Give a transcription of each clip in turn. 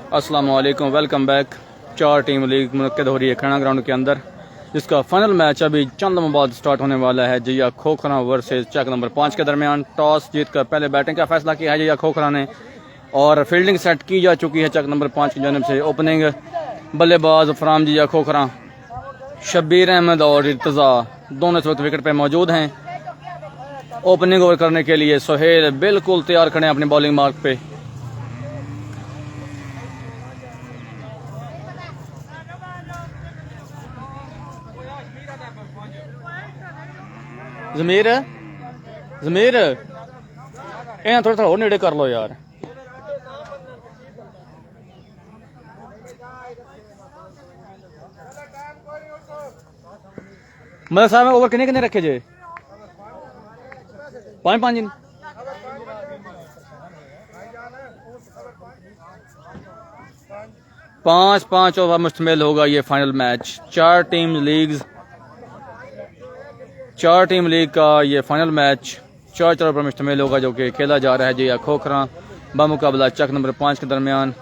अस्सलाम वालेकुम, welcome back. 4 team league मुनक्किद हो रही है खैना ग्राउंड के अंदर, जिसका फाइनल मैच अभी चंद लम्हों बाद स्टार्ट होने वाला है। जया खोखरा वर्सेस चक नंबर 5 के दरमियान। टॉस जीतकर पहले बैटिंग का फैसला किया है जया खोखरा ने और फील्डिंग सेट की जा चुकी है चक नंबर 5 की जानब से। ओपनिंग बल्लेबाज फराम जया खोखरा, शब्बीर अहमद और इर्तज़ा दोनों इस वक्त विकेट पर मौजूद हैं। ओपनिंग ओवर करने के लिए सोहेल बिल्कुल तैयार खड़े हैं अपने बॉलिंग मार्क पे। ज़मीर ज़मीर इन्हें थोड़ा थोड़ा और नेड़े कर लो यार। मतलब साहब ओवर कितने कितने रखे जे? 5-5 5-5 ओवर मुश्तमिल होगा ये फाइनल मैच। 4 टीम लीग का ये फाइनल मैच 4 ओवर पर मुश्तमिल होगा, जो कि खेला जा रहा है जया खोखरा बमुकाबला चक नंबर 5 के दरमियान।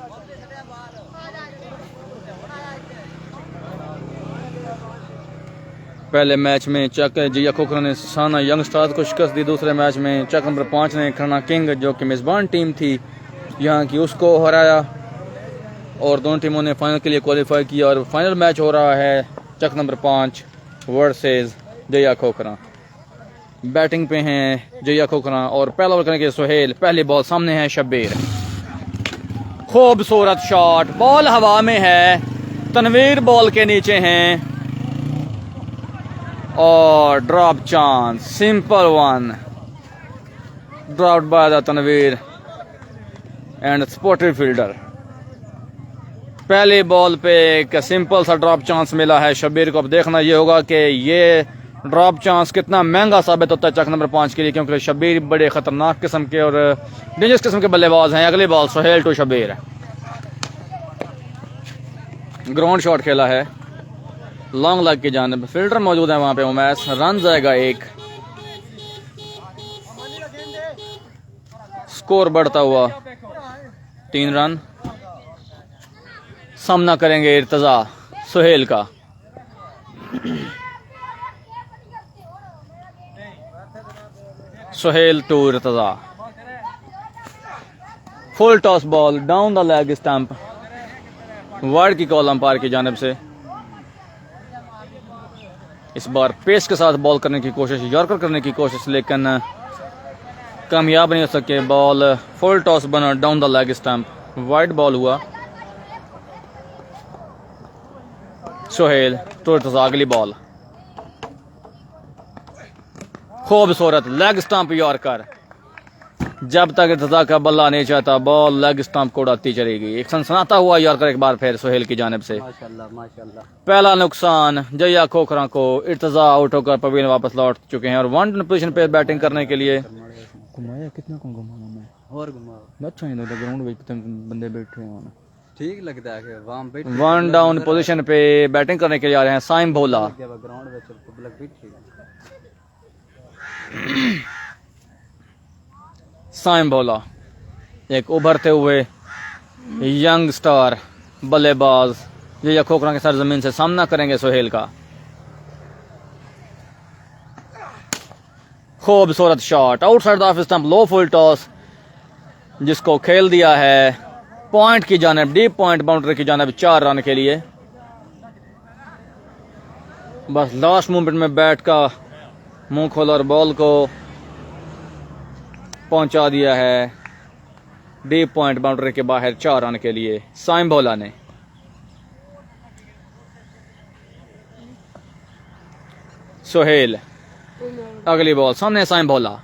पहले मैच में चक जया खोखरा ने साना यंग स्टार्स को शिकस्त दी। दूसरे मैच में चक नंबर 5 ने खन्ना किंग, जो कि मेज़बान टीम थी यहाँ की, उसको हराया और दोनों टीमों ने फाइनल के लिए क्वालिफाई किया। और फाइनल मैच हो रहा है Chak number 5 versus Jaya Khokhra. Batting पे हैं जया खोखरा और पहला ओवर करने के सोहेल। पहली बॉल सामने है शब्बीर, खूबसूरत शॉट, बॉल हवा में है, तनवीर बॉल के नीचे हैं और drop chance, simple one, dropped by the Tanvir and spotted fielder. पहली बॉल पे एक सिंपल सा ड्रॉप चांस मिला है शब्बीर को। अब देखना ये होगा कि ये ड्रॉप चांस कितना महंगा साबित होता है चक नंबर 5 के लिए, क्योंकि शब्बीर बड़े खतरनाक किस्म के और डेंजरस किस्म के बल्लेबाज हैं। अगली ball Sohail to Shabbir, ground shot खेला है लॉन्ग लेग की जानिब, फील्डर मौजूद है वहां पे उमैस। रन जाएगा 1, स्कोर बढ़ता हुआ 3 रन। सामना करेंगे इर्तज़ा सोहेल का। Sohail to Irtaza, full toss ball down the leg stump, wide की कॉल अंपायर की जानिब से। इस बार पेस के साथ बॉल करने की कोशिश, यॉर्कर करने की कोशिश, लेकिन कामयाब नहीं हो सके। बॉल फुल टॉस बना down the leg stump, wide ball हुआ। सोहेल टू इर्तज़ा, अगली बॉल खूबसूरत लेग स्टंप यॉर्कर। जब तक इर्तज़ा का बल्ला नहीं चाहता बॉल लेग स्टंप को उड़ाती चलेगी। एक सनसनाता हुआ यॉर्कर एक बार फिर सोहेल की जानिब से। माशाल्लाह माशाल्लाह। पहला नुकसान जया खोखरा को। इर्तज़ा आउट होकर पवीन वापस लौट चुके हैं और 1 पोजीशन पे बैटिंग करने के लिए। घुमाया कितना कम घुमाना मैं और घुमाओ अच्छा नहीं लगता, ग्राउंड में बंदे बैठे हैं, ठीक लगता है कि वहां बैठ 1 डाउन पोजीशन पे बैटिंग करने के लिए आ रहे हैं साइम भोला। ग्राउंड में पब्लिक बैठी है। साइम भोला एक उभरते हुए यंग स्टार बल्लेबाज, जया खोखरा के सरजमीन से सामना करेंगे सोहेल का। खूबसूरत shot outside the off stump, low full toss, जिसको खेल दिया है पॉइंट की जानिब, डीप पॉइंट बाउंड्री की जानिब 4 रन के लिए। बस लास्ट मोमेंट में बैट का मुंह खोला और बॉल को पहुंचा दिया है डीप पॉइंट बाउंड्री के बाहर 4 रन के लिए साइम भोला ने। सोहेल, अगली बॉल सामने साइम भोला,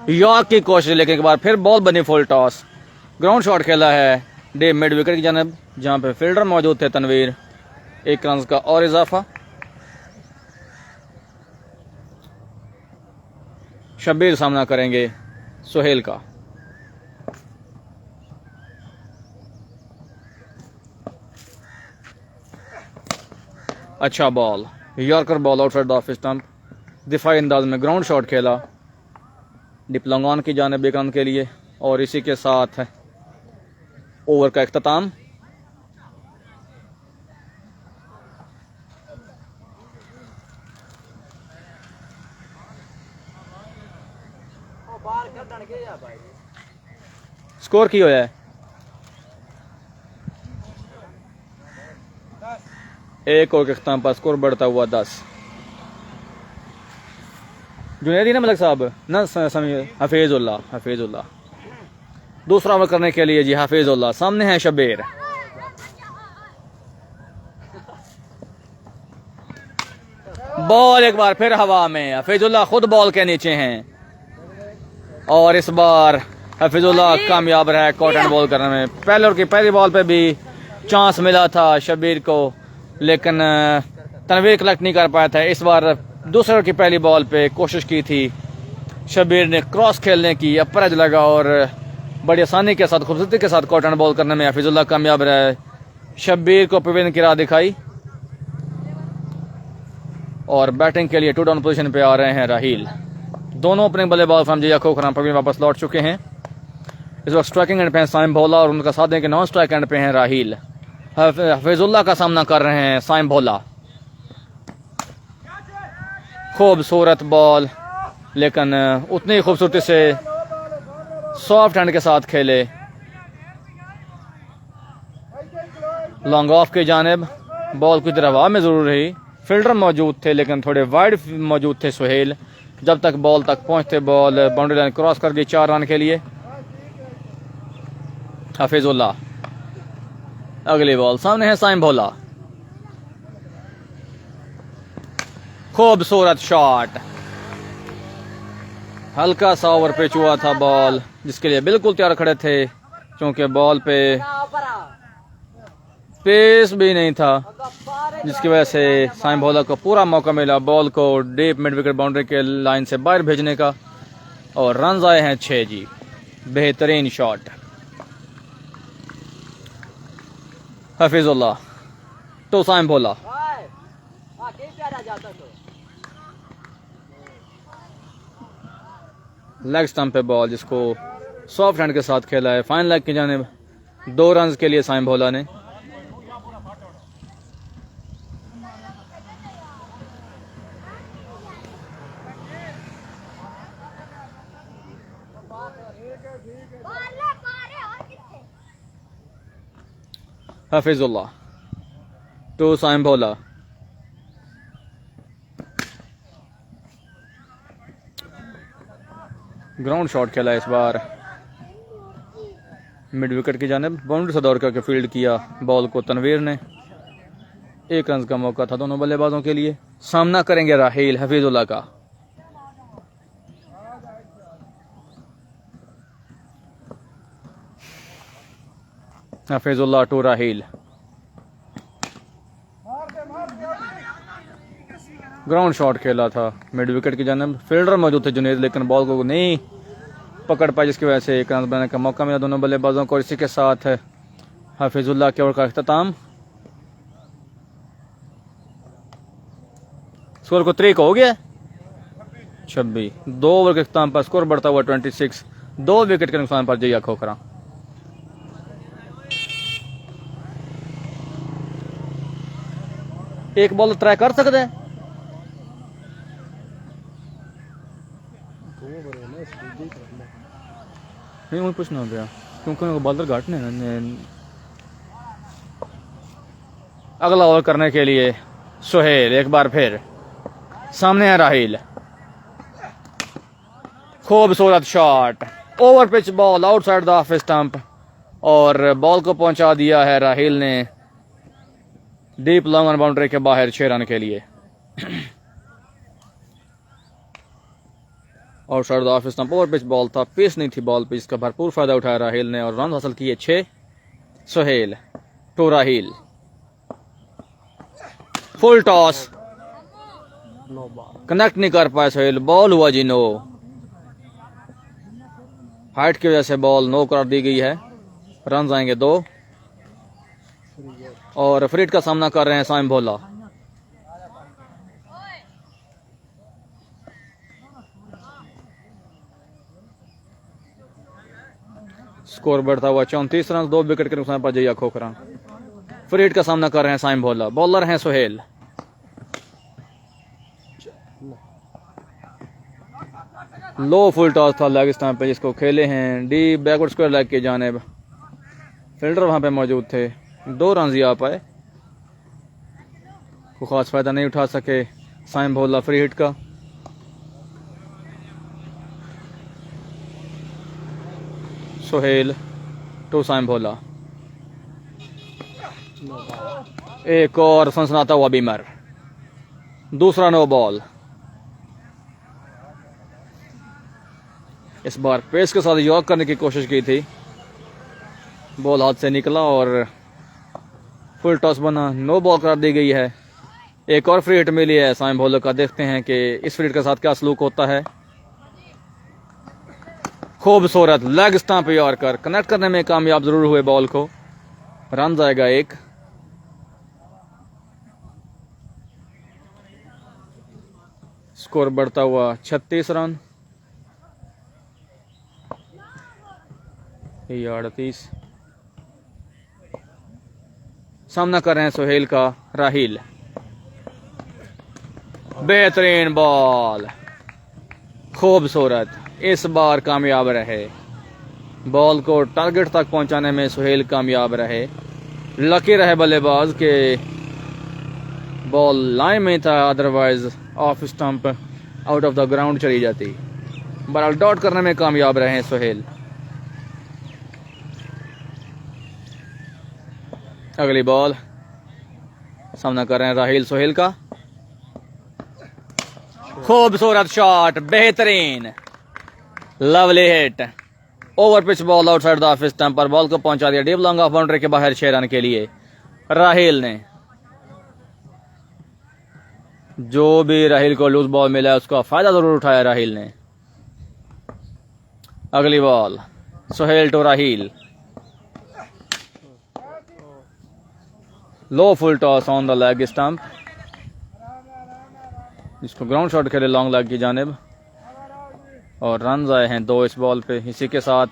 यॉर्क की कोशिश, लेकिन एक बार फिर बॉल बनी फुल टॉस। ग्राउंड शॉट खेला है डे मिड विकेट की जानिब, जहां पे फील्डर मौजूद थे तनवीर। 1 रन का और इजाफा। शब्बीर सामना करेंगे सोहेल का। अच्छा ball, yorker ball outside the off stump, दिफाई अंदाज में ग्राउंड शॉट खेला डिप्लंगॉन की जानिब 1 रन के लिए। और इसी के साथ ओवर का इख्तिताम। स्कोर की होया है 1 ओवर के इख्तिताम पर स्कोर बढ़ता हुआ 10। जुनैदी ना मलिक साहब ना हफीजुल्लाह दूसरा ओवर करने के लिए जी हफीजुल्लाह। सामने है शब्बीर। बॉल एक बार फिर हवा में, हफीजुल्लाह खुद बॉल के नीचे हैं और इस बार हफीजुल्लाह कामयाब रहा है कॉटन बॉल करने में। पहले ओवर की पहली बॉल पे भी चांस मिला था शब्बीर को, लेकिन तनवीर कलेक्ट नहीं कर पाया था। इस बार दूसरे ओवर की पहली बॉल पे कोशिश की थी शब्बीर ने क्रॉस खेलने की, अपरज लगा और बड़ी आसानी के साथ खूबसूरती के साथ कॉटन बॉल करने में हफीजुल्लाह कामयाब रहा है। शब्बीर को पवेलियन की राह दिखाई और बैटिंग के लिए 2 डाउन पोजीशन पे आ रहे हैं राहील। दोनों ओपनिंग बल्लेबाज फ्रॉम जिया खोखराम पवेलियन वापस लौट चुके हैं। इस वक्त स्ट्राइकिंग एंड पे हैं साइम भोला और उनका साथ दें कि नॉन स्ट्राइक एंड पे हैं राहील। हफीजुल्लाह का सामना कर रहे हैं साइम भोला। खूबसूरत बॉल, लेकिन उतनी खूबसूरती से सॉफ्ट हैंड के साथ खेले। लॉन्ग ऑफ की जानिब बॉल की तरफ हवा में जरूर रही, फील्डर मौजूद थे लेकिन थोड़े वाइड मौजूद थे सुहेल। जब तक बॉल तक पहुंचते बॉल बाउंड्री लाइन क्रॉस कर गई 4 रन के लिए। हफीजुल्लाह अगली बॉल, सामने है साइम भोला। खूबसूरत शॉट, हल्का सा ओवर पिच हुआ था बॉल, जिसके लिए बिल्कुल तैयार खड़े थे क्योंकि बॉल पे पेस भी नहीं था, जिसकी वजह से साइम भोला को पूरा मौका मिला बॉल को डीप मिड विकेट बाउंड्री के लाइन से बाहर भेजने का और रन आए हैं 6 जी। बेहतरीन शॉट। हफीजुल्लाह तो साइम भोला। लेग स्टंप पे बॉल जिसको सॉफ्ट हैंड के साथ खेला है फाइन लेग की जानिब। 2 रन के लिए साइम भोला ने। हफीजुल्लाह तो साइम भोला। ग्राउंड शॉट खेला इस बार मिड विकेट की जानिब, बाउंड्री से दौड़ करके फील्ड किया बॉल को तनवीर ने। 1 रन का मौका था दोनों बल्लेबाजों के लिए। सामना करेंगे राहील हफीजुल्लाह का। Hafeezullah to Raheel. Ground shot खेला था मिड विकेट की जानिब, फील्डर मौजूद थे जुनेद लेकिन बॉल को नहीं पकड़ पाए, जिसकी वजह से 1 रन बनाने का मौका मिला दोनों बल्लेबाजों को। इसी के साथ हफीजुल्लाह के ओवर का इख्तिताम। स्कोर को 3 हो गया 26। 2 ओवर के इख्तिताम पर स्कोर बढ़ता हुआ 26। 2 विकेट के नुकसान पर जिया खोखरा। एक बॉल ट्राई कर सकते हैं। नहीं मुझे कुछ ना हो गया क्योंकि बॉलर घाट ने अगला ओवर करने के लिए सुहेल एक बार फिर। सामने है राहील। खूबसूरत shot, over pitch ball outside the off stump और बॉल को पहुंचा दिया है राहील ने डीप लॉन्ग ऑन बाउंड्री के बाहर 6 रन के लिए। Outside the off stump over pitch ball था, पेस नहीं थी बॉल पे, इसका भरपूर फायदा उठाया राहील ने और रन हासिल किए 6। Suhail to Raheel. Full toss, connect नहीं कर पाए सुहेल, बॉल हुआ जी नो। हाइट की वजह से बॉल नो करार दी गई है। रन आएंगे 2 और फ्रीड का सामना कर रहे हैं साइम भोला। स्कोर बढ़ता हुआ 34 रन, 2 विकेट के नुकसान पर जया खोखरा। फ्री हिट का सामना कर रहे हैं साइम भोला, बॉलर हैं सुहेल। लो फुल टॉस था लेग स्टंप पे, जिसको खेले हैं डीप बैकवर्ड स्क्वायर लेग की जानिब। फील्डर वहां पे मौजूद थे, 2 रन ही आ पाए, कोई खास फायदा नहीं उठा सके साइम भोला फ्री हिट का। सुहेल टू साइम भोला, एक और सनसनाता हुआ बीमर, दूसरा नो बॉल। इस बार पेस के साथ यॉर्क करने की कोशिश की थी, बॉल हाथ से निकला और फुल टॉस बना, नो बॉल करार दी गई है। एक और फ्री हिट मिली है साइम भोला का, देखते हैं कि इस फ्री हिट के साथ क्या सलूक होता है। खूबसूरत लेग स्टंप यॉर्कर, कनेक्ट करने में कामयाब जरूर हुए बॉल को, रन जाएगा 1। स्कोर बढ़ता हुआ 36 रन, 38। सामना कर रहे हैं सुहेल का राहिल, बेहतरीन बॉल, खूबसूरत, इस बार कामयाब रहे, बॉल को टारगेट तक पहुंचाने में सुहेल कामयाब रहे। लकी रहे बल्लेबाज के बॉल लाइन में था, otherwise off stump out of the ground चली जाती। बॉल डॉट करने में कामयाब रहे सुहेल। अगली बॉल, सामना कर रहे हैं राहिल सुहेल का, खूबसूरत शॉट, बेहतरीन, lovely hit, over pitch ball outside the off stump पर, बॉल को पहुंचा दिया डीप लॉन्ग ऑफ बाउंड्री के बाहर 6 रन के लिए राहिल ने। जो भी राहिल को लूज बॉल मिला है उसका फायदा जरूर उठाया राहिल ने। अगली ball, Suhail to Rahil, low full toss on the leg stump, जिसको ग्राउंड शॉट खेले लॉन्ग लेग की जानिब, और रन आए हैं 2 इस बॉल पे। इसी के साथ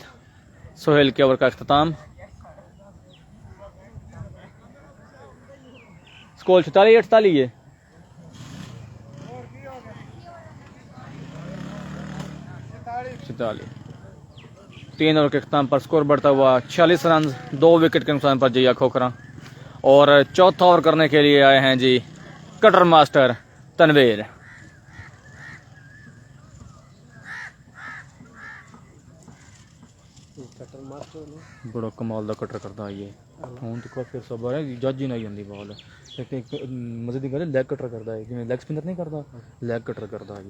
सुहेल के ओवर का अख्ताम। स्कोर 46-48 है। तीन ओवर के अख्ताम पर स्कोर बढ़ता हुआ 46 रन, 2 विकेट के नुकसान पर जया खोखरा। और चौथा ओवर करने के लिए आए हैं जी कटर मास्टर तनवीर। बड़ा कमाल का कटर करता है ये, हूँ तो फिर सब जज ही नहीं आती बॉल। मजे की गल लैग कटर करता है, जिवें लैग स्पिनर नहीं करता, लैग कटर करता है,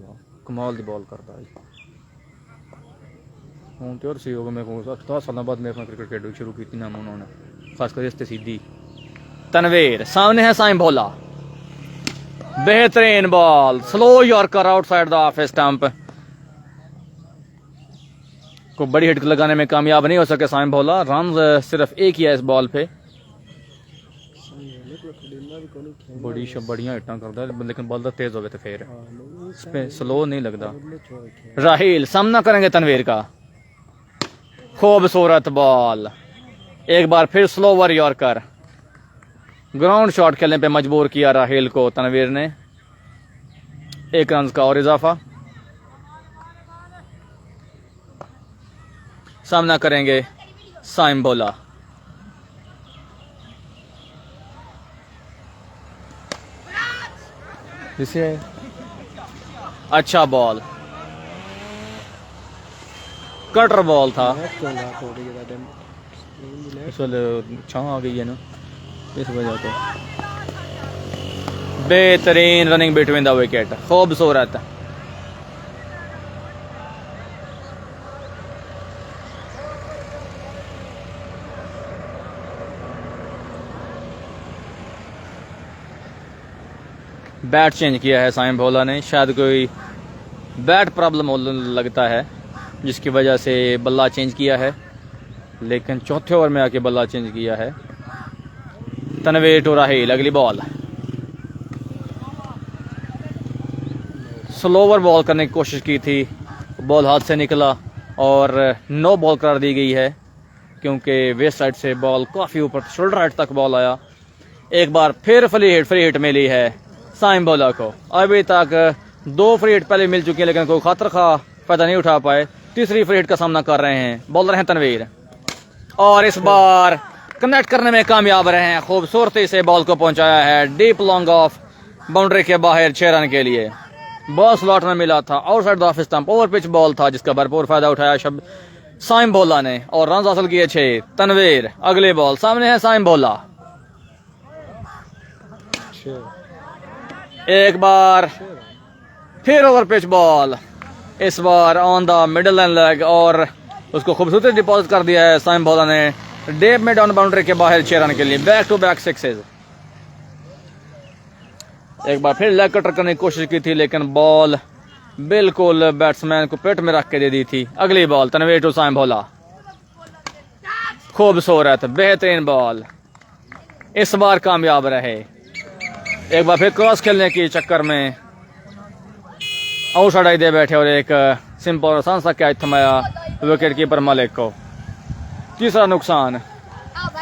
कमाल की बॉल करता है। हूँ तो और सी होगा, मैं 10 साल बाद मैं अपना क्रिकेट खेलना शुरू की ना उन्होंने, खासकर इस सीधी। तनवीर सामने है साइम भोला, बेहतरीन ball, slow yorker outside the off stump, को बड़ी हिट लगाने में कामयाब नहीं हो सके साइम भोला। रन सिर्फ 1 ही है इस बॉल पे। बढ़िया हिट्टा करता है, लेकिन बॉल तेज हो गए तो फिर इस पे स्लो नहीं लगता। राहिल सामना करेंगे तनवीर का, खूबसूरत बॉल, एक बार फिर स्लोवर यॉर्कर, ग्राउंड शॉट खेलने पे मजबूर किया राहिल को तनवीर ने। 1 रन का और इजाफा। सामना करेंगे साइम भोला, इसे अच्छा बॉल, कटर बॉल था, इस वाले छांव आ गई है ना, इस वजह से। बेहतरीन रनिंग बिटवीन द विकेट, खूबसूरत। बैट चेंज किया है साइम भोला ने, शायद कोई बैट प्रॉब्लम लगता है जिसकी वजह से बल्ला चेंज किया है, लेकिन चौथे ओवर में आके बल्ला चेंज किया है। तनवीर टू राहिल, अगली बॉल, स्लोवर बॉल करने की कोशिश की थी, बॉल हाथ से निकला और नो बॉल करार दी गई है, क्योंकि वेस्ट साइड से बॉल काफ़ी ऊपर शोल्डर हाइट तक बॉल आया। एक बार फिर फ्री हिट मिली है साइम भोला को। अभी तक 2 फ्री हिट पहले मिल चुकी है लेकिन कोई खतर का फायदा नहीं उठा पाए। तीसरी फ्री हिट का सामना कर रहे हैं, बॉलर हैं तनवीर, और इस बार कनेक्ट करने में कामयाब रहे हैं। खूबसूरती से बॉल को पहुंचाया है डीप लॉन्ग ऑफ बाउंड्री के बाहर 6 रन के लिए। बॉल स्लॉट में मिला था, outside the off stump, over pitch ball था जिसका भरपूर फायदा उठाया साइम भोला ने और रन हासिल किए 6। तनवीर, अगले बॉल सामने है साइम भोला। एक बार फिर ओवर पिच बॉल, इस बार on the middle and leg, और उसको खूबसूरती डिपॉजिट कर दिया है साइम भोला ने डेप में डाउन बाउंड्री के बाहर 6 रन के लिए। Back to back sixes. एक बार फिर लेग कटर करने की कोशिश की थी लेकिन बॉल बिल्कुल बैट्समैन को पेट में रख के दे दी थी। अगली बॉल तनवीर टू साइम भोला, खूबसूरत बेहतरीन बॉल, इस बार कामयाब रहे। एक बार फिर क्रॉस खेलने की चक्कर में आउटसाइड दे बैठे और एक सिंपल और आसान सा कैच थमाया विकेट कीपर मलिक को। तीसरा नुकसान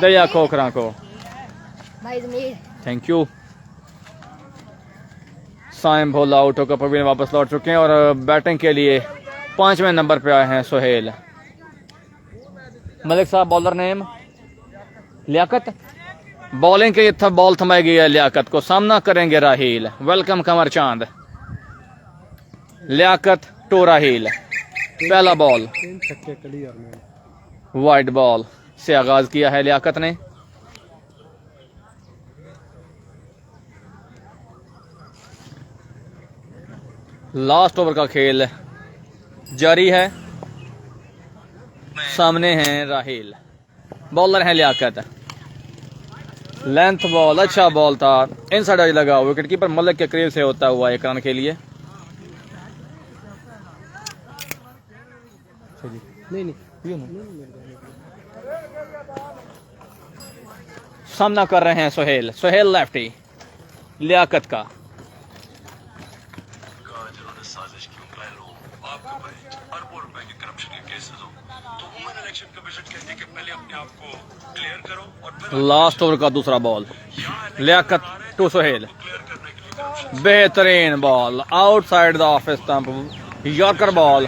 दया खोखरा को। Thank you. Saim Bhola out होकर प्रवीण वापस लौट चुके हैं और बैटिंग के लिए 5वें नंबर पे आए हैं सोहेल। मलिक साहब बॉलर नेम लियाकत, बॉलिंग के लिए बॉल थमाई गई है लियाकत को, सामना करेंगे राहील। वेलकम कमर चांद। लियाकत टू राहील, पहला बॉल वाइड बॉल से आगाज किया है लियाकत ने। लास्ट ओवर का खेल जारी है। सामने हैं राहील, बॉलर हैं लियाकत। लेंथ बॉल, अच्छा बॉल था, इनसाइड लगा, विकेट कीपर मलिक के करीब से होता हुआ 1 रन के लिए। सामना कर रहे हैं सोहेल लेफ्टी लियाकत का। लास्ट ओवर का दूसरा बॉल, लियाकत टू सोहेल, बेहतरीन ball, outside the off stump, yorker ball,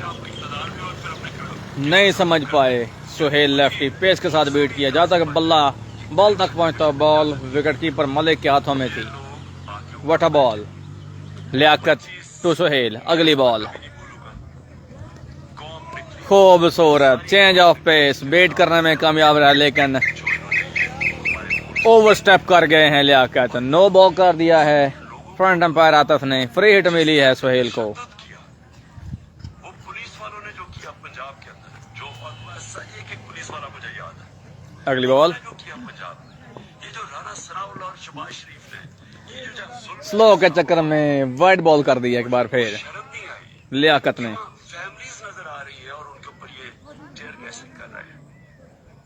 नहीं समझ पाए सोहेल लेफ्टी, पेस के साथ बीट किया। जहां तक बल्ला बॉल तक पहुंचता बॉल विकेट कीपर मलिक के हाथों में थी। What a ball, Liaquat to Sohail, अगली बॉल, खूबसूरत चेंज ऑफ पेस, बेट करने में कामयाब रहा लेकिन ओवर स्टेप कर गए हैं लियाकत। नो बॉल कर दिया है फ्रंट अंपायर आतिफ ने। फ्री हिट मिली है सोहेल को। अगली बॉल, स्लो के चक्कर में वाइड बॉल कर दिया एक बार फिर लियाकत ने।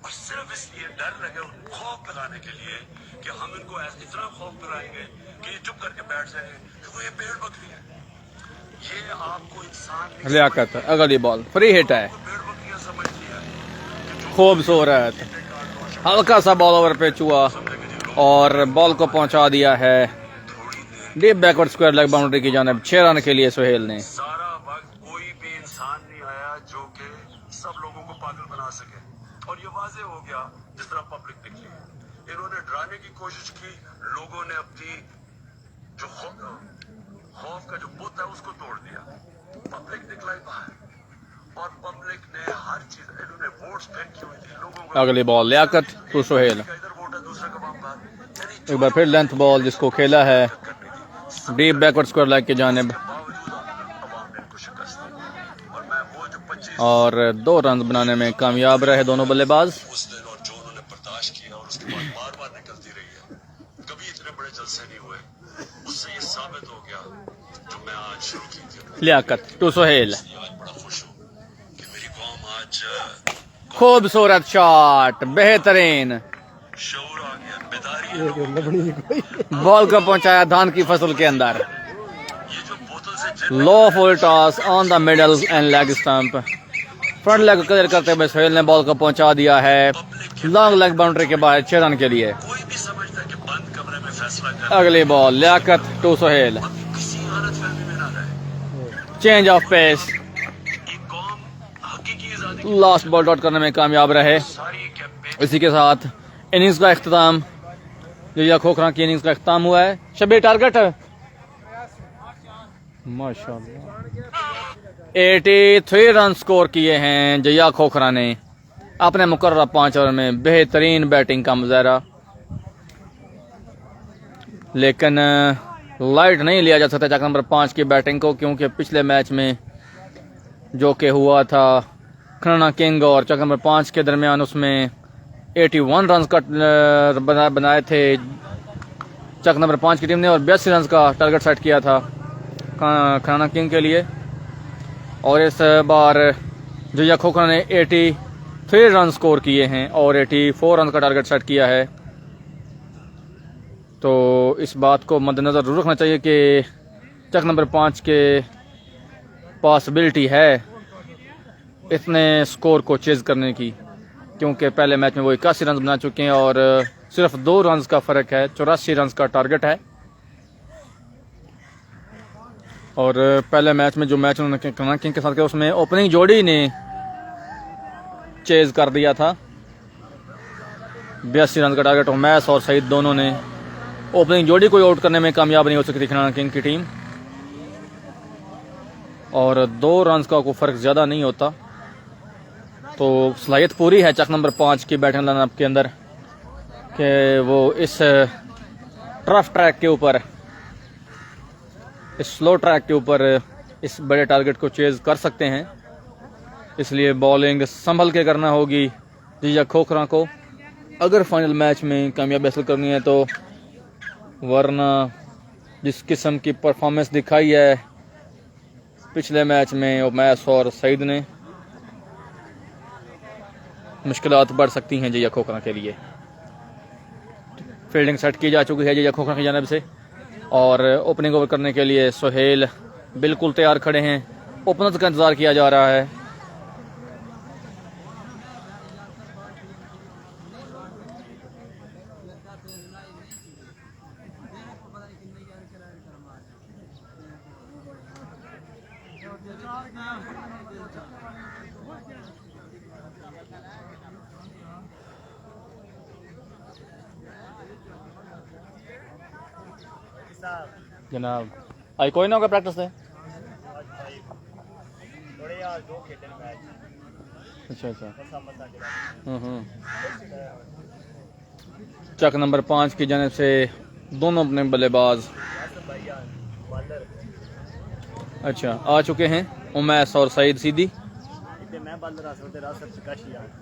सिर्फ इसलिए डर लगे खौफ लगाने के लिए कि हम इनको इतना खौफ कराएंगे कि ये चुप करके बैठ जाए कि वो ये पेड़ बकरी है। ये आपको इंसान लियाकत, अगली बॉल फ्री हिट है, पेड़ बकरियां समझ लिया। खूबसूरत हल्का सा बॉल ओवर पे हुआ और बॉल को पहुंचा दिया है deep backward square leg boundary की जानिब। 6 रन के लिए सोहेल ने। सारा वक्त कोई भी इंसान नहीं आया जो कि सब लोगों को पागल बना सके और ये वाजे हो गया जिस तरह पब्लिक निकली। इन्होंने डराने की कोशिश की, लोगों ने अपनी जो खौफ का जो बुत है उसको तोड़ दिया। पब्लिक निकला बाहर और पब्लिक ने हर चीज, इन्होंने वोट्स फेंकी हुई थी लोगों को। अगली बॉल लियाकत टू सोहेल, एक बार फिर लेंथ बॉल जिसको खेला है डीप बैकवर्ड स्क्वायर लेग की जानिब और 2 रन बनाने में कामयाब रहे दोनों बल्लेबाज। उस दिन और जो उन्होंने बर्दाश्त किया और उसके बाद बार-बार निकलती रही है, कभी इतने बड़े जलसे नहीं हुए, उससे ये साबित हो गया जो मैं आज शुरू की थी। लियाकत टू सोहेल, आज बड़ा खुश हूं कि मेरी कौम आज खूबसूरत शॉट, बेहतरीन शऊर आ गया, बेदारी बॉल को पहुंचाया धान की फसल के अंदर। Low full toss on the middle and leg stump, front leg clear करते हुए सोहेल ने बॉल को पहुंचा दिया है लॉन्ग लेग बाउंड्री के बाहर 6 रन के लिए। अगली ball Liaquat to Sohail, change of pace, last ball dot करने में कामयाब रहे। इसी के साथ इनिंग्स का इख्तिताम, जया खोखरा की इनिंग्स का इख्तिताम हुआ है। शबीर टारगेट माशाल्लाह 83 रन स्कोर किए हैं जया खोखरा ने अपने मुकर्रर 5 ओवर में। बेहतरीन बैटिंग का मुजाहरा, लेकिन लाइट नहीं लिया जा सकता चक नंबर 5 की बैटिंग को, क्योंकि पिछले मैच में जो कि हुआ था खन्ना किंग और चक नंबर 5 के दरमियान, उसमें 81 रन का बनाए थे चक नंबर 5 की टीम ने और 82 रन का टारगेट सेट किया था खन्ना किंग के लिए। और इस बार जया खोखरा ने 83 रन स्कोर किए हैं और 84 रन का टारगेट सेट किया है। तो इस बात को मद्देनज़र जरूर रखना चाहिए कि चक नंबर 5 के पॉसिबिलिटी है इतने स्कोर को चेज़ करने की, क्योंकि पहले मैच में वो 81 रन बना चुके हैं और सिर्फ 2 रन का फ़र्क है। 84 रन का टारगेट है। और पहले मैच में जो मैच उन्होंने खन्ना किंग के साथ किया उसमें ओपनिंग जोड़ी ने चेज़ कर दिया था। 82 रन का टारगेट उमैस और सईद दोनों ने ओपनिंग जोड़ी को आउट करने में कामयाब नहीं हो सकी थी खन्ना किंग की टीम। और 2 रन का कोई फ़र्क ज़्यादा नहीं होता। तो सलाहियत पूरी है चक नंबर 5 की बैटिंग लाइनअप के अंदर कि वो इस टफ ट्रैक के ऊपर, इस स्लो ट्रैक के ऊपर इस बड़े टारगेट को चेज़ कर सकते हैं। इसलिए बॉलिंग संभल के करना होगी जया खोखरा को अगर फाइनल मैच में कामयाबी हासिल करनी है तो, वरना जिस किस्म की परफॉर्मेंस दिखाई है पिछले मैच में उमैस और सईद ने, मुश्किलात बढ़ सकती हैं जया खोखरा के लिए। फील्डिंग सेट की जा चुकी है जया खोखरा की जानिब से और ओपनिंग ओवर करने के लिए सोहेल बिल्कुल तैयार खड़े हैं। ओपनर्स का इंतज़ार किया जा रहा है। जनाब आज कोई ना होगा प्रैक्टिस है? अच्छा चक नंबर 5 की जानिब से दोनों अपने बल्लेबाज अच्छा आ चुके हैं, उमैस और सईद सीधी।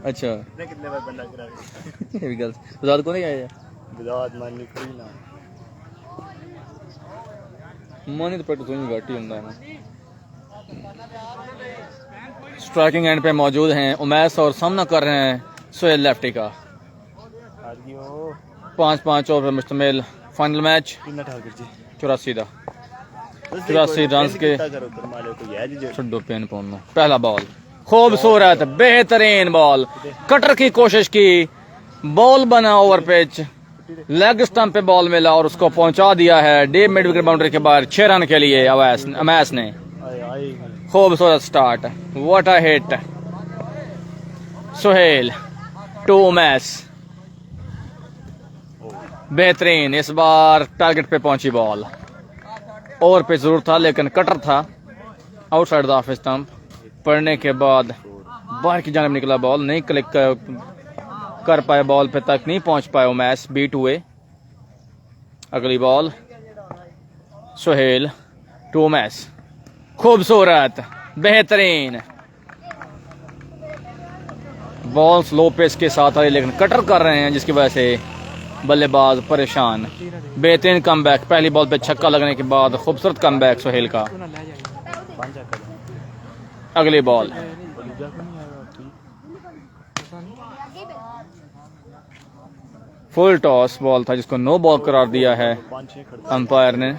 अच्छा बजाद को नहीं आया मानी तो प्रैक्टिस घट ही होता है ना। स्ट्राइकिंग एंड पे मौजूद हैं उमैस और सामना कर रहे हैं सोहेल लेफ्टी का। 5-5 ओवर पर मुश्तमिल फाइनल मैच 84 रन के छड्डो पेन पौनो। पहला बॉल खूबसूरत बेहतरीन बॉल, कटर की कोशिश की, बॉल बना ओवर पिच, लेग स्टंप पे बॉल मिला और उसको पहुंचा दिया है डीप मिड विकेट बाउंड्री के बाहर 6 रन के लिए उमैस ने। खूबसूरत start, what a hit. Sohail to Umais, बेहतरीन। इस बार टारगेट पे पहुंची बॉल, ओवर पे जरूर था लेकिन कटर था आउटसाइड द ऑफ स्टंप। पड़ने के बाद बाहर की जानिब निकला बॉल, नहीं क्लिक कर पाए, बॉल पे तक नहीं पहुंच पाए उमैस, बीट हुए। अगली बॉल सोहेल टू उमैस, खूबसूरत बेहतरीन बॉल स्लो पेस के साथ आई लेकिन कटर कर रहे हैं जिसकी वजह से बल्लेबाज परेशान। बेहतरीन कमबैक, पहली बॉल पे छक्का लगने के बाद खूबसूरत कमबैक सोहेल का। अगली बॉल फुल टॉस बॉल था जिसको नो बॉल करार दिया है अंपायर ने,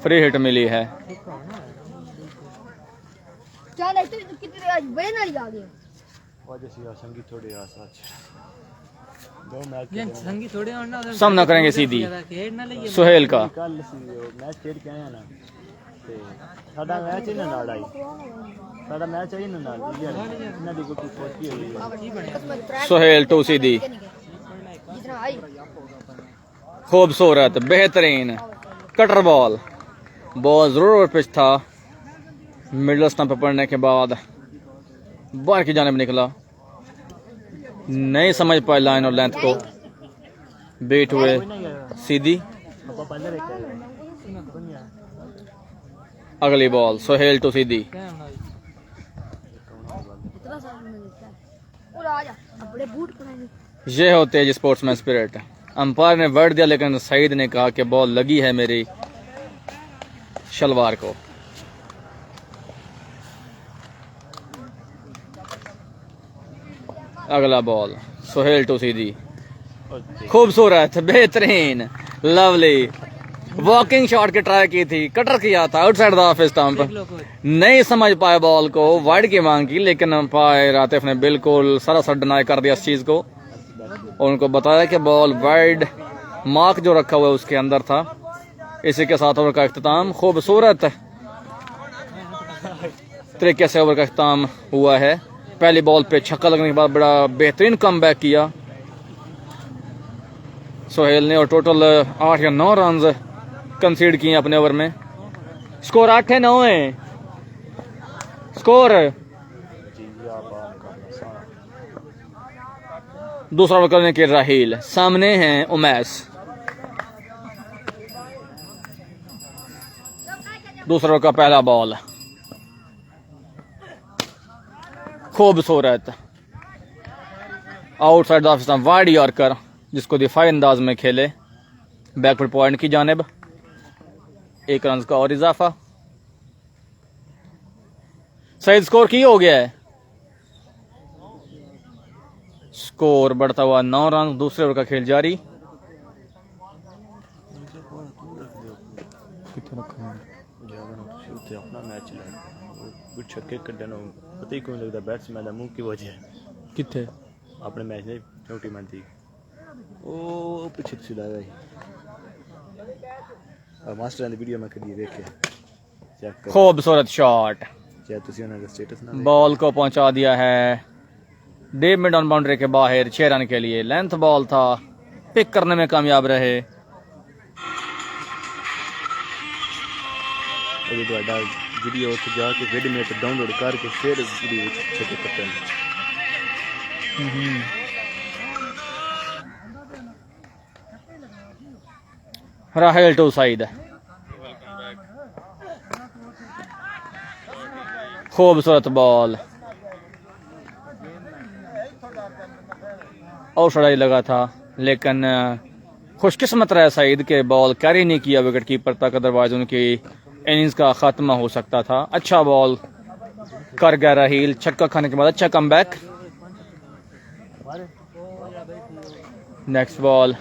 फ्री हिट मिली है। चार ऐसे तो कितने आज बड़े ना आ गए वजह से संगी थोड़े आसाच दो मैच ये संगी थोड़े और ना सामना करेंगे सीधी खेल ना लगे सुहेल का। कल सी मैच खेल के आया ना ते साडा मैच इन्हां नाल आई साडा मैच आई इन्हां नाल इन्हां दी कोई पोस्टी हुई सुहेल टू सीधी जितना आई खूबसूरत बेहतरीन कटर बॉल बॉल जरूर पिच था मिडल स्टंप पर पड़ने के बाद बाहर की जानिब निकला नहीं समझ पाए लाइन और लेंथ को बीट हुए सीधी पापा पहले रे अगली बॉल सुहेल टू सीधी इतना सारा मैंने देखा है और आजा अब बड़े बूट पहने ये होते हैं स्पोर्ट्समैन स्पिरिट। अंपायर ने वर्ड दिया लेकिन सईद ने कहा कि बॉल लगी है मेरी शलवार को। अगला बॉल सुहेल टू सीधी खूबसूरत बेहतरीन लवली वॉकिंग शॉट की ट्राई की थी कटर किया था आउटसाइड द ऑफ स्टंप नहीं समझ पाए बॉल को वाइड की मांग की लेकिन अंपायर आतिफ ने बिल्कुल सरासर डिनाई कर दिया इस चीज को और उनको बताया कि बॉल वाइड मार्क जो रखा हुआ है उसके अंदर था। इसी के साथ ओवर का अख्ताम खूबसूरत तरीके से ओवर का अख्ताम हुआ है। पहली बॉल पे छक्का लगने के बाद बड़ा बेहतरीन कमबैक किया सुहेल ने और टोटल 8 या 9 रन कंसीड किए अपने ओवर में। स्कोर 8-9 है स्कोर। दूसरा ओवर करने के राहील सामने हैं उमैस। दूसरा ओवर का पहला बॉल खूबसूरत outside the off stump wide yorker जिसको दिफाई अंदाज में खेले बैकवर्ड पॉइंट की जानिब 1 रन का और इजाफा। सही स्कोर की हो गया है स्कोर बढ़ता हुआ 9 रन। दूसरे ओवर का खेल जारी। अपना मैच ला छक्के कड्डन पता ही कोई लगता बैट्समैन का मुंह की वजह कितने अपने मैच ने छोटी मनती ओ पीछे से लगा और मास्टर ने वीडियो में कभी देखे चेक कर खूबसूरत शॉट क्या तुसी उन्होंने का स्टेटस ना बॉल को पहुंचा दिया है डीप मिड ऑन बाउंड्री के बाहर 6 रन के लिए। लेंथ बॉल था पिक करने में कामयाब रहे। और ਤੁਹਾਡਾ वीडियो ਉੱਥੇ ਜਾ ਕੇ ਵਿਡਮੇਟ डाउनलोड करके फिर वीडियो ਵਿੱਚ ਛੱਕੇ ਕੱਟਣ राहेल टू साइड खूबसूरत बॉल और सड़ाई लगा था लेकिन खुशकिस्मत रहा सईद के बॉल कैरी नहीं किया विकेट कीपर तक अदरवाइज उनकी इनिंग्स का खात्मा हो सकता था। अच्छा बॉल कर गया राहील छक्का खाने के बाद अच्छा comeback. Next ball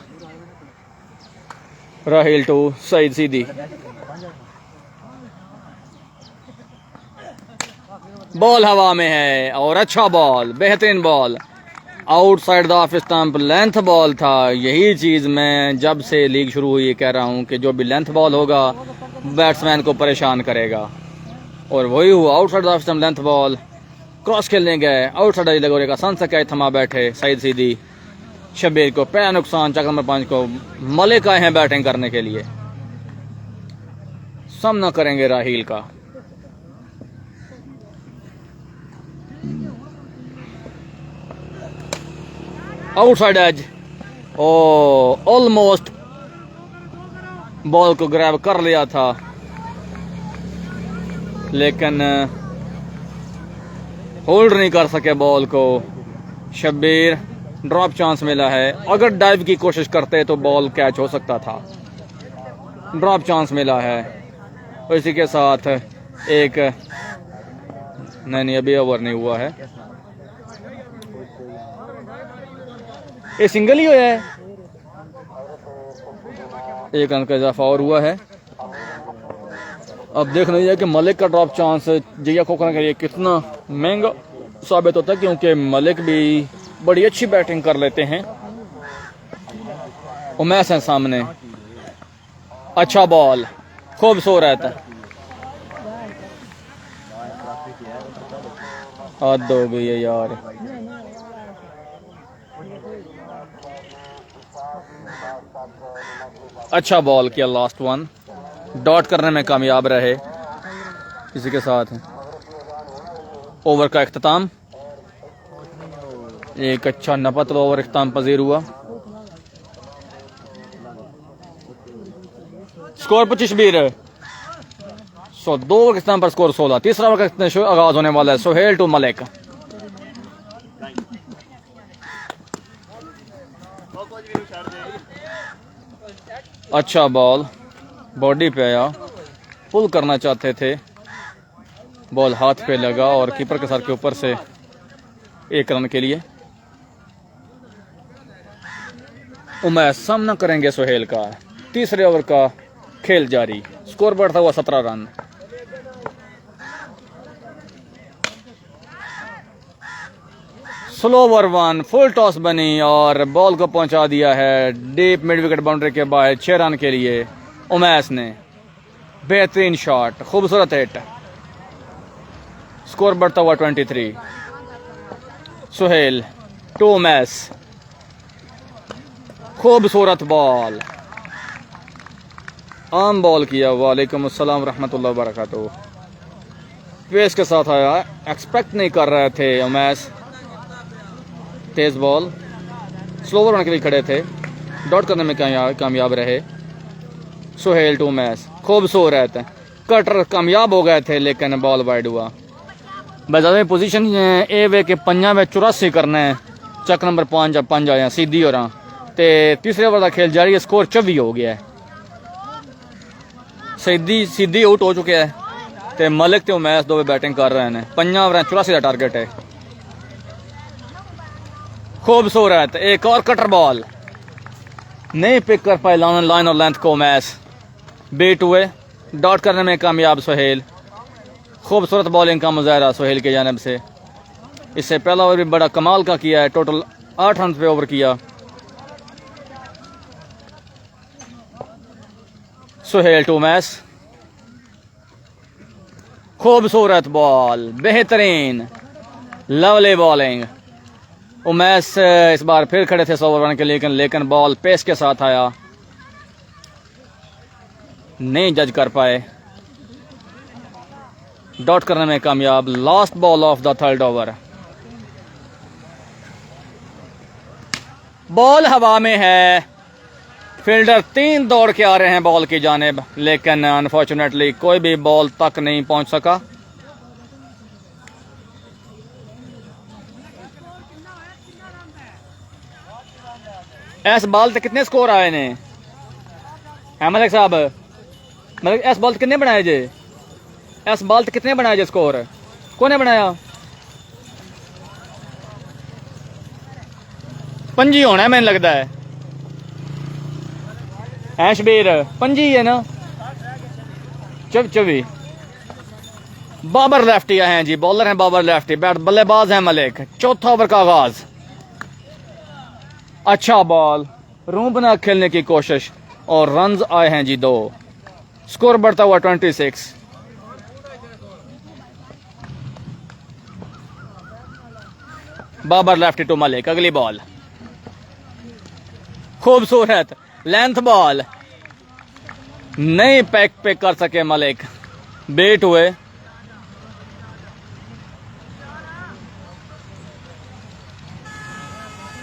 Raheel to Saeed सीधी बॉल हवा में है और अच्छा बॉल बेहतरीन ball outside the off stump length ball था। यही चीज मैं जब से लीग शुरू हुई कह रहा हूं कि जो भी लेंथ बॉल होगा बैट्समैन को परेशान करेगा और वही हुआ। Outside of stump length ball cross खेलने गए आउटसाइड लगोरे का सन से थमा बैठे सईद सीधी शब्बीर को पहला नुकसान। चक्कर नंबर 5 को मलिक आए हैं बैटिंग करने के लिए। सामना करेंगे राहील का। आउटसाइड एज ओ ऑलमोस्ट बॉल को ग्रैब कर लिया था लेकिन होल्ड नहीं कर सके बॉल को। शब्बीर ड्रॉप चांस मिला है अगर डाइव की कोशिश करते तो बॉल कैच हो सकता था। ड्रॉप चांस मिला है और इसी के साथ एक नहीं अभी ओवर नहीं हुआ है ये सिंगल ही हुआ है। 1 रन का इजाफा और हुआ है अब देख लीजिए कि मलिक का ड्रॉप चांस जया खोखरा के लिए कितना महंगा साबित होता है, क्योंकि मलिक भी बड़ी अच्छी बैटिंग कर लेते हैं। उमैस है सामने, अच्छा बॉल, खूबसूरत, हद हो गई है यार। अच्छा बॉल किया, लास्ट वन, डॉट करने में कामयाब रहे। इसी के साथ ओवर का इख्तिताम, एक अच्छा नपतल ओवर इख्तिताम पजीर हुआ। स्कोर 25-20, 2 ओवर के इख्तिताम पर स्कोर 16। तीसरा ओवर का आगाज होने वाला है। सुहेल टू मलिक, अच्छा बॉल, बॉडी पे आया, पुल करना चाहते थे, बॉल हाथ पे लगा और कीपर के सर के ऊपर से 1 रन के लिए। उमैस सामना करेंगे सुहेल का। तीसरे ओवर का खेल जारी, स्कोर बढ़ता हुआ 17 run. Slow over 1, full toss बनी और बॉल को पहुंचा दिया है डीप मिड विकेट बाउंड्री के बाहर 6 रन के लिए। उमैस ने बेहतरीन शॉट, खूबसूरत हिट, स्कोर बढ़ता हुआ 23। सुहेल टू उमैस, खूबसूरत बॉल, आम बॉल किया। वालेकुम अस्सलाम रहमतुल्लाहि व बरकातुहू। पेस के साथ आया, एक्सपेक्ट नहीं कर रहे थे उमैस। तेज बॉल, स्लो ओवर के लिए खड़े थे, डॉट करने में कामयाब रहे। सुहेल टू उमैस, खूबसूरत कटर, कामयाब हो गए थे लेकिन बॉल वाइड हुआ। बजावे पोजीशन ए वे के 85 करना है, चक नंबर 5 5 आया सीधी हो रहा। ते तीसरे ओवर का खेल जारी है, स्कोर 24 हो गया है। सीधी आउट हो चुके हैं ते मलिक ते उमैस दो बैटिंग कर रहे हैं। 5 ओवर 84 का टारगेट है। खूबसूरत एक और कटर बॉल, नहीं पिक कर पाए लाइन और लेंथ को उमैस, बीट हुए, डॉट करने में कामयाब सुहेल। खूबसूरत बॉलिंग का मुजाहरा सुहेल की जानिब से। इससे पहला ओवर भी बड़ा कमाल का किया है, टोटल 8 रन पे ओवर किया। सुहेल टू उमैस, खूबसूरत बॉल, बेहतरीन लवली बॉलिंग। उमैस इस बार फिर खड़े थे 100 रन के लिए, लेकिन बॉल पेस के साथ आया, नहीं जज कर पाए, डॉट करने में कामयाब। Last ball of the third over, ball हवा में है, फील्डर 3 दौड़ के आ रहे हैं बॉल की जानिब, लेकिन अनफॉर्चुनेटली कोई भी बॉल तक नहीं पहुंच सका। इस बॉल तक कितने स्कोर आए ने मलिक साहब? मलिक इस बॉल कितने बनाए जे? इस बॉल तक कितने बनाए जे स्कोर? कौन ने बनाया? 5 होना है मैंने लगता है। शबीर 5 है ना? 24। बाबर लेफ्टी हैं जी, बॉलर हैं बाबर लेफ्टी, बैट बल्लेबाज हैं मलिक। चौथा ओवर का आगाज, अच्छा बॉल, रूम बना खेलने की कोशिश और रन्स आए हैं जी 2, स्कोर बढ़ता हुआ 26। बाबर लेफ्टी टू मलिक, अगली बॉल, खूबसूरत लेंथ बॉल, नहीं पे कर सके मलिक, बेट हुए।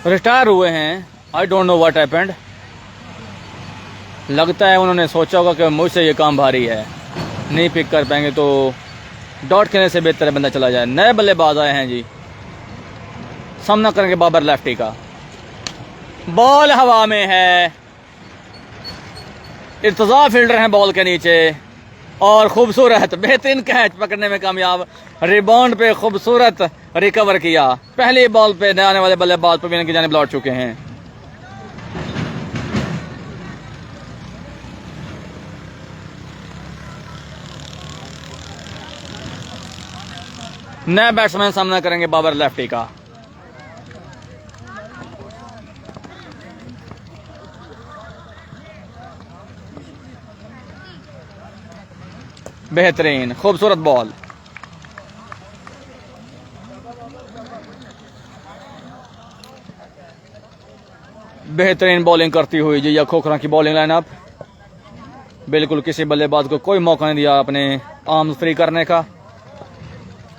रिटायर हुए हैं। I don't know what happened. लगता है उन्होंने सोचा होगा कि मुझसे ये काम भारी है, नहीं पिक कर पाएंगे तो डॉट खेलने से बेहतर बंदा चला जाए। नए बल्लेबाज आए हैं जी, सामना करेंगे बाबर लेफ्टी का। बॉल हवा में है, इर्तजा फील्डर हैं बॉल के नीचे और खूबसूरत बेहतरीन कैच पकड़ने में कामयाब। रिबाउंड पे खूबसूरत रिकवर किया। पहली बॉल पे आने वाले बल्लेबाज पवीन की जानिब लौट चुके हैं। नए बैट्समैन सामना करेंगे बाबर लेफ्टी का। बेहतरीन खूबसूरत बॉल, बेहतरीन बॉलिंग करती हुई जिया खोखरा की बॉलिंग लाइनअप। बिल्कुल किसी बल्लेबाज को कोई मौका नहीं दिया अपने आर्म्स फ्री करने का।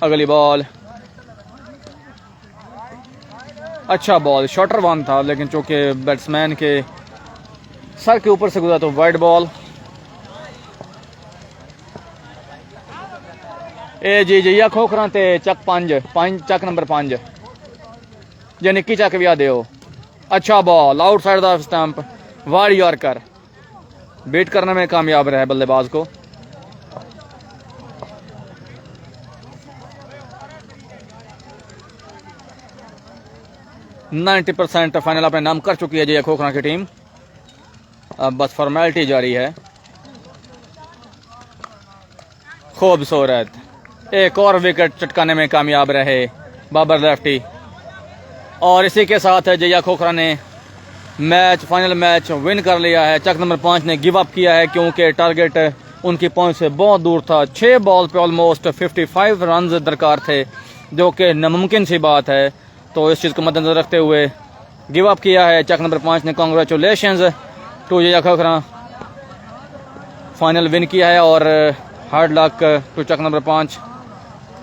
अगली बॉल, अच्छा बॉल, शॉर्टर वन था लेकिन चूंकि बैट्समैन के सर के ऊपर से गुजरा तो वाइड बॉल। ए जी जिया खोखरा ते चक 5 चक नंबर 5 जे निक्की चक भी आ दियो। अच्छा ball outside the stump, wide yorker, beat करने में कामयाब रहे बल्लेबाज को। नाइन्टी 90% फाइनल अपने नाम कर चुकी है जया खोखरा की टीम, अब बस फॉर्मेलिटी जारी है। खूबसूरत, एक और विकेट चटकाने में कामयाब रहे बाबर लेफ्टी, और इसी के साथ जया खोखरा ने फाइनल मैच विन कर लिया है। चक नंबर 5 ने गिव अप किया है क्योंकि टारगेट उनकी पहुंच से बहुत दूर था। 6 बॉल पे ऑलमोस्ट 55 रन दरकार थे, जो कि नामुमकिन सी बात है। तो इस चीज़ को मद्देनजर रखते हुए गिव अप किया है चक नंबर 5 ने। Congratulations to Jaya Khokhra, final win किया है और hard luck to Chak number 5।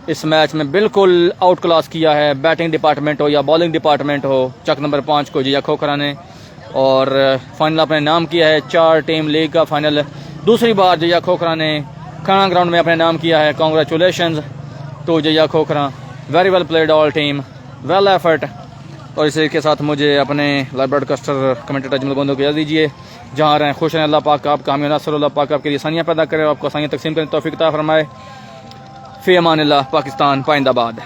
इस मैच में बिल्कुल आउट क्लास किया है, बैटिंग डिपार्टमेंट हो या बॉलिंग डिपार्टमेंट हो, चक नंबर 5 को जया खोखरा ने, और फाइनल अपने नाम किया है। 4 टीम लीग का फाइनल दूसरी बार जया खोखरा ने खाना ग्राउंड में अपने नाम किया है। Congratulations to Jaya Khokhra, very well played all team, well effort. और इसी के साथ मुझे अपने live broadcaster commentator Ajmal Gondo को याद दीजिए। जहाँ रहें खुश रहें, अल्लाह पाक आपका हामी नासर, अल्लाह पाक आपके लिए आसानियाँ पैदा करे और आपको आसानियाँ तकसीम करें, तौफीक अता फरमाए। फ़ी अमानिल्लाह, पाकिस्तान पाइंदाबाद।